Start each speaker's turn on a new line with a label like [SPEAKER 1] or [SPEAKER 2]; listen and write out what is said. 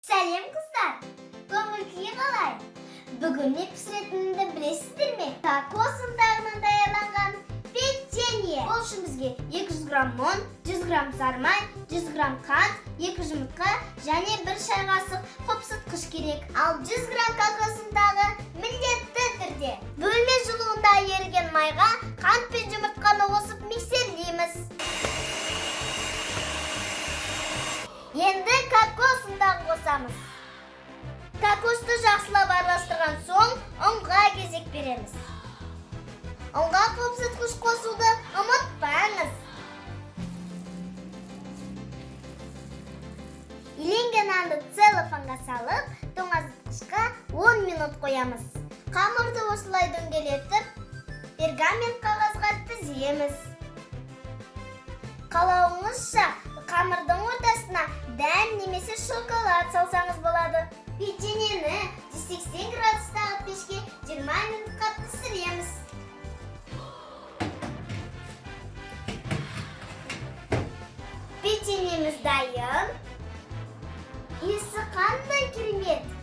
[SPEAKER 1] Сәлем қыздар, көңіл күйі қалай? Бүгін не пісіретінімді білесіздер ме? Кокос ұнтағынан даярланған печенье. Ол үшін бізге 200 грамм ұн, 100 грамм сармай, 100 грамм қант, 2 жұмыртқа және 1 шай қасық қопсытқыш керек. Ал 100 грамм кокос ұнтағы міндетті түрде. Бөлме жылуында еріген майға қант пен жұмыртқаны қосып миксерлейміз. Енді кокос ұнтағын қосамыз. Кокосты жақсылап араластырған соң ұнға кезек береміз. Ұнға қопсытқыш қосуды ұмытпаңыз. Иленген нанды целлофанға салып, тоңазытқышқа 10 минут қоямыз. Қамырды осылай дөңгелетіп, пергамент қағазға тіземіз. Қалауыңызша қамырдың ортасына дән немесе шоколад салсаңыз болады. Печеньені 180 градустағы пешке 20 минутқа пісіреміз. Печеньеміз дайын. Иісі қандай керемет!